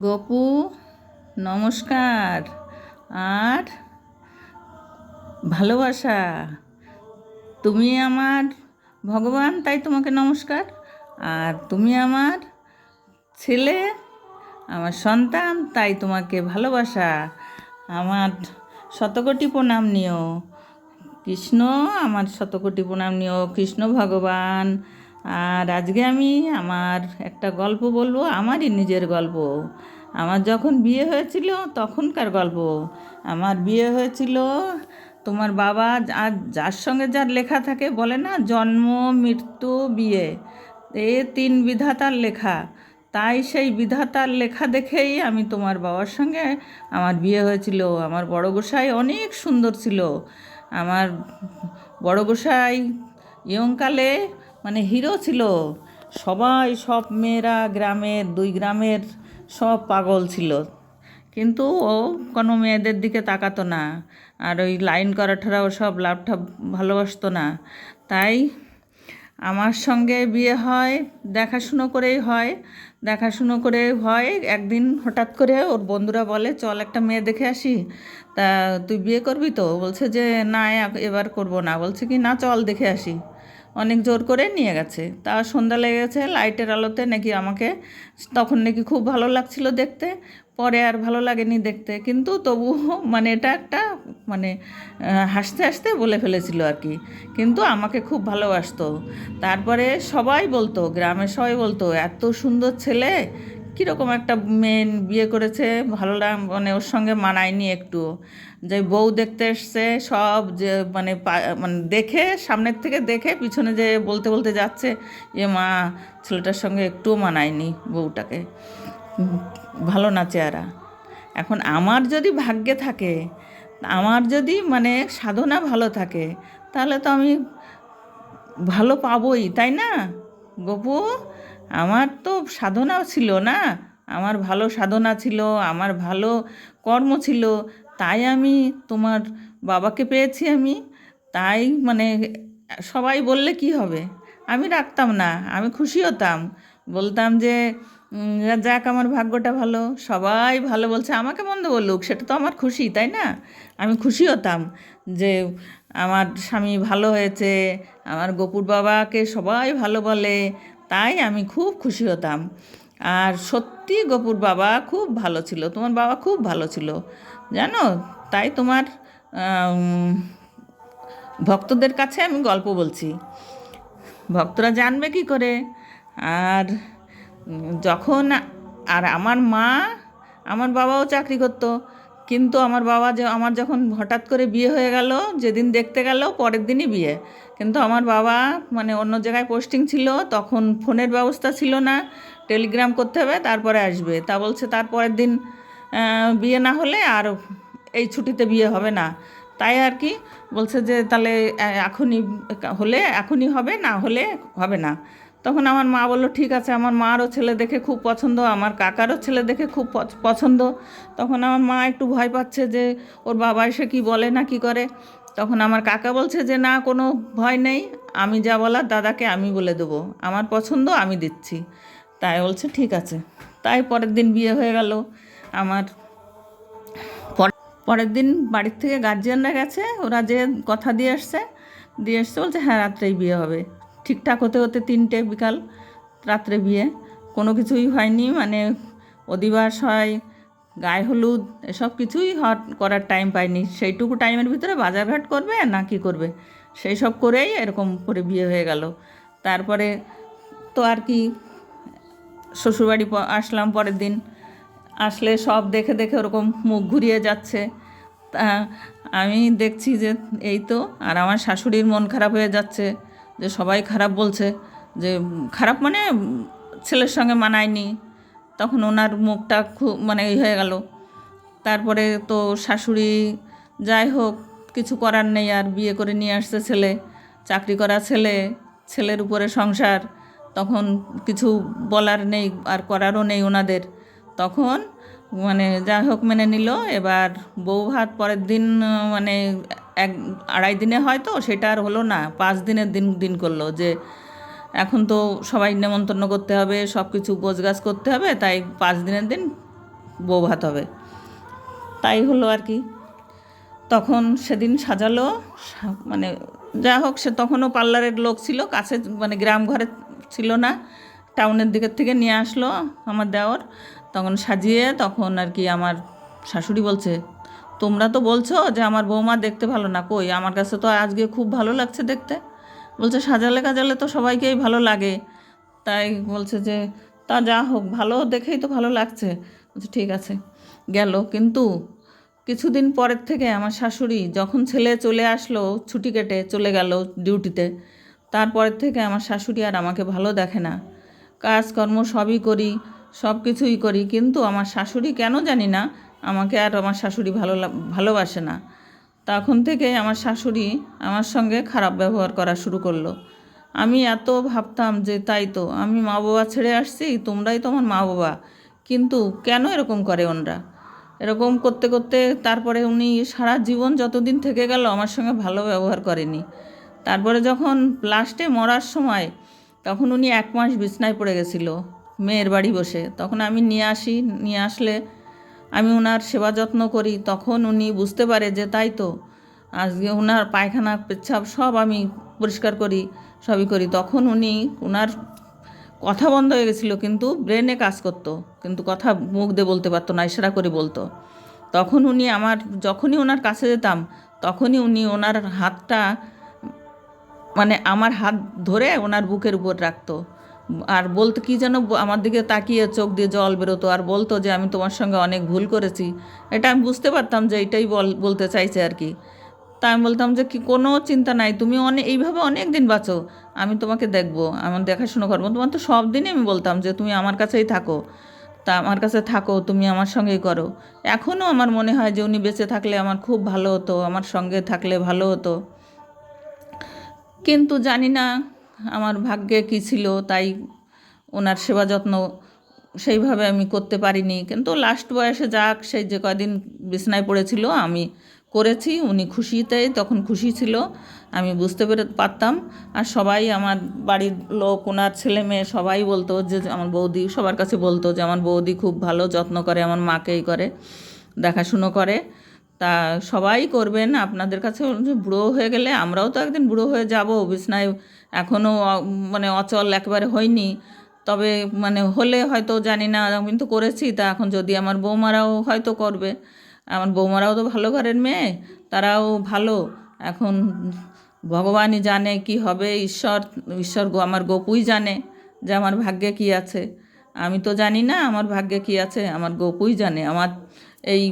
গপু, নমস্কার। আর ভালোবাসা, তুমি আমার ভগবান, তাই তোমাকে নমস্কার। আর তুমি আমার ছেলে, আমার সন্তান, তাই তোমাকে ভালোবাসা। আমার শতকোটি প্রণাম নিও। কৃষ্ণ, আমার শতকোটি প্রণাম নিও, কৃষ্ণ ভগবান। আর আজকে আমি আমার একটা গল্প বলবো, আমারই নিজের গল্প। আমার যখন বিয়ে হয়েছিল তখনকার গল্প। আমার বিয়ে হয়েছিল, তোমার বাবা আর যার সঙ্গে যার লেখা থাকে, বলে না জন্ম মৃত্যু বিয়ে, এ তিন বিধাতার লেখা। তাই সেই বিধাতার লেখা দেখেই আমি তোমার বাবার সঙ্গে আমার বিয়ে হয়েছিল। আমার বড় গোসাই অনেক সুন্দর ছিল। আমার বড় গোসাই ইয়ংকালে মানে হিরো ছিল। সবাই, সব মেয়েরা গ্রামের, দুই গ্রামের সব পাগল ছিল, কিন্তু ও কোনো মেয়েদের দিকে তাকাতো না। আর ওই লাইন করা ঠারা ওসব লাভঠাপ ভালোবাসতো না। তাই আমার সঙ্গে বিয়ে হয়, দেখাশুনো করেই হয়। দেখাশুনো করে হয়, একদিন হঠাৎ করে ওর বন্ধুরা বলে, চল একটা মেয়ে দেখে আসি। তা তুই বিয়ে করবি তো? বলছে যে না, এবার করব না। বলছে কি না, চল দেখে আসি। অনেক জোর করে নিয়ে গেছে। তা সন্ধ্যা লেগে গেছে, লাইটের আলোতে নাকি আমাকে তখন নাকি খুব ভালো লাগছিল দেখতে। পরে আর ভালো লাগেনি দেখতে, কিন্তু তবুও মানে এটা একটা মানে হাসতে হাসতে বলে ফেলেছিল আর কি। কিন্তু আমাকে খুব ভালোবাসতো। তারপরে সবাই বলতো, গ্রামের সবাই বলতো, এত সুন্দর ছেলে, কীরকম একটা মেয়ে বিয়ে করেছে, ভালো মানে ওর সঙ্গে মানায়নি একটু। যে বউ দেখতে এসছে সব, যে মানে মানে দেখে, সামনের থেকে দেখে পিছনে যে বলতে বলতে যাচ্ছে, এ মা, ছেলেটার সঙ্গে একটুও মানায়নি বউটাকে, ভালো না চেহারা। এখন আমার যদি ভাগ্যে থাকে, আমার যদি মানে সাধনা ভালো থাকে, তাহলে তো আমি ভালো পাবোই, তাই না গপু? আমার তো সাধনা ছিল না, আমার ভালো সাধনা ছিল, আমার ভালো কর্ম ছিল। তাই আমি তোমার বাবাকে পেয়েছি আমি। তাই মানে সবাই বললে কি হবে, আমি রাখতাম না, আমি খুশি হতাম। বলতাম যে যাক, আমার ভাগ্যটা ভালো, সবাই ভালো বলছে, আমাকে মন্দ বলুক, সেটা তো আমার খুশি, তাই না? আমি খুশি হতাম যে আমার স্বামী ভালো হয়েছে, আমার গপুর বাবাকে সবাই ভালো বলে, তাই আমি খুব খুশি হতাম। আর সত্যি গপুর বাবা খুব ভালো ছিল, তোমার বাবা খুব ভালো ছিল, জানো। তাই তোমার ভক্তদের কাছে আমি গল্প বলছি, ভক্তরা জানবে কি করে? আর যখন, আর আমার মা, আমার বাবাও চাকরি করতো, কিন্তু আমার বাবা যে আমার যখন হঠাৎ করে বিয়ে হয়ে গেল, যেদিন দেখতে গেল পরের দিনই বিয়ে। কিন্তু আমার বাবা মানে অন্য জায়গায় পোস্টিং ছিল, তখন ফোনের ব্যবস্থা ছিল না, টেলিগ্রাম করতে হবে তারপরে আসবে। তা বলছে তার পরের দিন বিয়ে না হলে আর এই ছুটিতে বিয়ে হবে না। তাই আর কি বলছে যে তাহলে এখনই হলে এখনই হবে, না হলে হবে না। তখন আমার মা বললো ঠিক আছে। আমার মারও ছেলে দেখে খুব পছন্দ, আমার কাকারও ছেলে দেখে খুব পছন্দ। তখন আমার মা একটু ভয় পাচ্ছে যে ওর বাবা এসে কি বলে না কি করে। তখন আমার কাকা বলছে যে না, কোনো ভয় নেই, আমি যা বলার দাদাকে আমি বলে দেবো, আমার পছন্দ আমি দিচ্ছি। তাই বলছে ঠিক আছে। তাই পরের দিন বিয়ে হয়ে গেল আমার। পরের দিন বাড়ির থেকে গার্জিয়ানরা গেছে, ওরা যে কথা দিয়ে এসছে বলছে হ্যাঁ রাত্রেই বিয়ে হবে। ঠিকঠাক হতে হতে 3টে বিকাল, রাত্রে বিয়ে। কোনো কিছুই হয়নি, মানে অধিবাস হয়, গায়ে হলুদ, এসব কিছুই করার টাইম পায়নি। সেইটুকু টাইমের ভিতরে বাজারঘাট করবে না কি করবে, সেই সব করেই এরকম করে বিয়ে হয়ে গেল। তারপরে তো আর কি, শ্বশুরবাড়ি আসলাম পরের দিন। আসলে সব দেখে দেখে ওরকম মুখ ঘুরিয়ে যাচ্ছে। তা আমি দেখছি যে এই তো, আর আমার শাশুড়ির মন খারাপ হয়ে যাচ্ছে, যে সবাই খারাপ বলছে, যে খারাপ মানে ছেলের সঙ্গে মানায়নি। তখন ওনার মুখটা খুব মানে এই হয়ে গেল। তারপরে তো শাশুড়ি, যাই হোক, কিছু করার নেই, আর বিয়ে করে নিয়ে আসছে ছেলে, চাকরি করা ছেলে, ছেলের উপরে সংসার, তখন কিছু বলার নেই আর করারও নেই ওনাদের। তখন মানে যাই হোক মেনে নিল। এবার বউ ভাত পরের দিন মানে 2.5 দিনে হয়, তো সেটা আর হলো না, 5 দিনের দিন দিন করলো, যে এখন তো সবাই নেমন্তন্ন করতে হবে, সব কিছু গোছগাছ করতে হবে, তাই 5 দিনের দিন বউ ভাত হবে। তাই হলো আর কি। তখন সেদিন সাজালো, মানে যা হোক, সে তখনও পার্লারের লোক ছিল কাছে, মানে গ্রাম ঘরে ছিল না, টাউনের দিকের থেকে নিয়ে আসলো আমার দেওর। তখন সাজিয়ে, তখন আর কি আমার শাশুড়ি বলছে, তোমরা তো বলছো যে আমার বৌমা দেখতে ভালো না, কই আমার কাছে তো আজকে খুব ভালো লাগছে দেখতে। বলছে সাজালে কাজালে তো সবাইকেই ভালো লাগে। তাই বলছে যে তা যা হোক, ভালো দেখেই তো ভালো লাগছে। বলছে ঠিক আছে। গেল, কিন্তু কিছুদিন পরের থেকে আমার শাশুড়ি, যখন ছেলে চলে আসলো ছুটি কেটে চলে গেল ডিউটিতে, তারপরের থেকে আমার শাশুড়ি আর আমাকে ভালো দেখে না। কাজকর্ম সবই করি, সব কিছুই করি, কিন্তু আমার শাশুড়ি কেন জানি না আমাকে আর আমার শাশুড়ি ভালোবাসে না। তখন থেকে আমার শাশুড়ি আমার সঙ্গে খারাপ ব্যবহার করা শুরু করলো। আমি এত ভাবতাম যে তাই তো, আমি মা বাবা ছেড়ে আসছি, তোমরাই তো আমার মা বাবা, কিন্তু কেন এরকম করে ওনরা? এরকম করতে করতে তারপরে উনি সারা জীবন যতদিন থেকে গেল আমার সঙ্গে ভালো ব্যবহার করেনি। তারপরে যখন লাস্টে মরার সময়, তখন উনি 1 মাস বিছনায় পড়ে গেছিল মেয়ের বাড়ি বসে। তখন আমি নিয়ে আসলে আমি ওনার সেবা যত্ন করি। তখন উনি বুঝতে পারে যে তাই তো, আজকে ওনার পায়খানা পেচ্ছাপ সব আমি পরিষ্কার করি, সবই করি। তখন ওনার কথা বন্ধ হয়ে গেছিলো, কিন্তু ব্রেনে কাজ করতো, কিন্তু কথা মুখ দিয়ে বলতে পারতো না, ইশারা করে বলতো। তখন যখনই ওনার কাছে যেতাম, তখনই ওনার হাতটা, মানে আমার হাত ধরে ওনার বুকের উপর রাখতো, আর বলতো কি যেন, আমার দিকে তাকিয়ে চোখ দিয়ে জল বেরোতো, আর বলতো যে আমি তোমার সঙ্গে অনেক ভুল করেছি। এটা আমি বুঝতে পারতাম যে এটাই বলতে চাইছে আর কি। তা আমি বলতাম যে কি, কোনো চিন্তা নাই, তুমি এইভাবে অনেক দিন বাঁচো, আমি তোমাকে দেখবো, আমার দেখাশুনো করবো। তোমার তো সব দিনই আমি বলতাম যে তুমি আমার কাছেই থাকো, তা আমার কাছে থাকো, তুমি আমার সঙ্গেই করো। এখনও আমার মনে হয় যে উনি বেঁচে থাকলে আমার খুব ভালো হতো, আমার সঙ্গে থাকলে ভালো হতো। কিন্তু জানি না আমার ভাগ্যে কী ছিল, তাই ওনার সেবা যত্ন সেইভাবে আমি করতে পারিনি। কিন্তু লাস্ট বয়সে যাক, সেই যে কয়দিন বিছনায় পড়েছিল আমি করেছি, উনি খুশিতেই তখন খুশি ছিল, আমি বুঝতে পারতাম। আর সবাই আমার বাড়ির লোক, ওনার ছেলে মেয়ে সবাই বলতো যে আমার বৌদি, সবার কাছে বলতো যে আমার বৌদি খুব ভালো যত্ন করে, আমার মাকেই করে, দেখাশুনো করে। তা সবাই করবেন, আপনাদের কাছে বুড়ো হয়ে গেলে, আমরাও তো একদিন বুড়ো হয়ে যাব, বিছনায় এখনও মানে অচল একেবারে হয়নি, তবে মানে হলে হয়তো জানি না, কিন্তু করেছি। তা এখন যদি আমার বৌমারাও হয়তো করবে, আমার বৌমারাও তো ভালো ঘরের মেয়ে, তারাও ভালো। এখন ভগবানই জানে কি হবে, ঈশ্বর আমার গপুই জানে যে আমার ভাগ্যে কি আছে। আমি তো জানি না আমার ভাগ্যে কি আছে, আমার গপুই জানে। আমার এই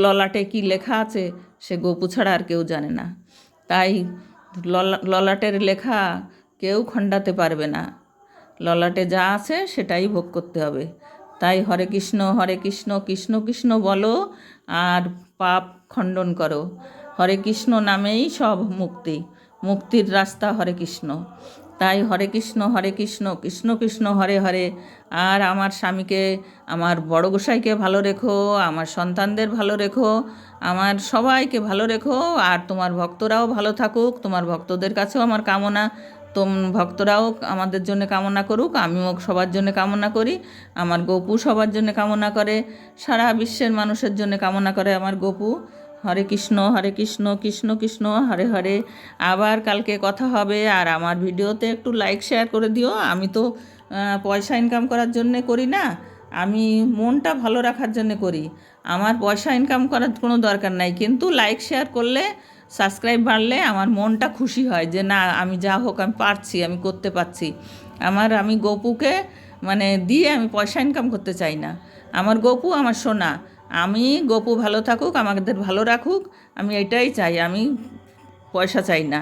ললাটে কি লেখা আছে সে গপু ছাড়া আর কেউ জানে না। তাই ললাটের লেখা কেউ খণ্ডাতে পারবে না, ললাটে যা আছে সেটাই ভোগ করতে হবে। তাই হরে কৃষ্ণ কৃষ্ণ কৃষ্ণ বলো আর পাপ খণ্ডন করো। হরে কৃষ্ণ নামেই সব মুক্তির রাস্তা হরে কৃষ্ণ। তাই হরে কৃষ্ণ কৃষ্ণ কৃষ্ণ হরে হরে। আর আমার স্বামীকে, আমার বড় গোসাইকে ভালো রেখো, আমার সন্তানদের ভালো রেখো, আমার সবাইকে ভালো রেখো। আর তোমার ভক্তরাও ভালো থাকুক, তোমার ভক্তদের কাছেও আমার কামনা, ভক্তরাও আমাদের জন্য কামনা করুক, আমিও সবার জন্য কামনা করি, আমার গপু সবার জন্য কামনা করে, সারা বিশ্বের মানুষের জন্য কামনা করে আমার গপু। হরে কৃষ্ণ কৃষ্ণ কৃষ্ণ হরে হরে। আবার কালকে কথা হবে। আর আমার ভিডিওতে একটু লাইক শেয়ার করে দিও। আমি তো পয়সা ইনকাম করার জন্যে করি না, আমি মনটা ভালো রাখার জন্যে করি। আমার পয়সা ইনকাম করার কোনো দরকার নাই, কিন্তু লাইক শেয়ার করলে, সাবস্ক্রাইব বাড়লে আমার মনটা খুশি হয় যে না, আমি যা হোক আমি পারছি, আমি করতে পারছি। আমি গপুকে মানে দিয়ে আমি পয়সা ইনকাম করতে চাই না। আমার গপু আমার সোনা, আমি গপু ভালো থাকুক, আমাদের ভালো রাখুক, আমি এটাই চাই, আমি পয়সা চাই না।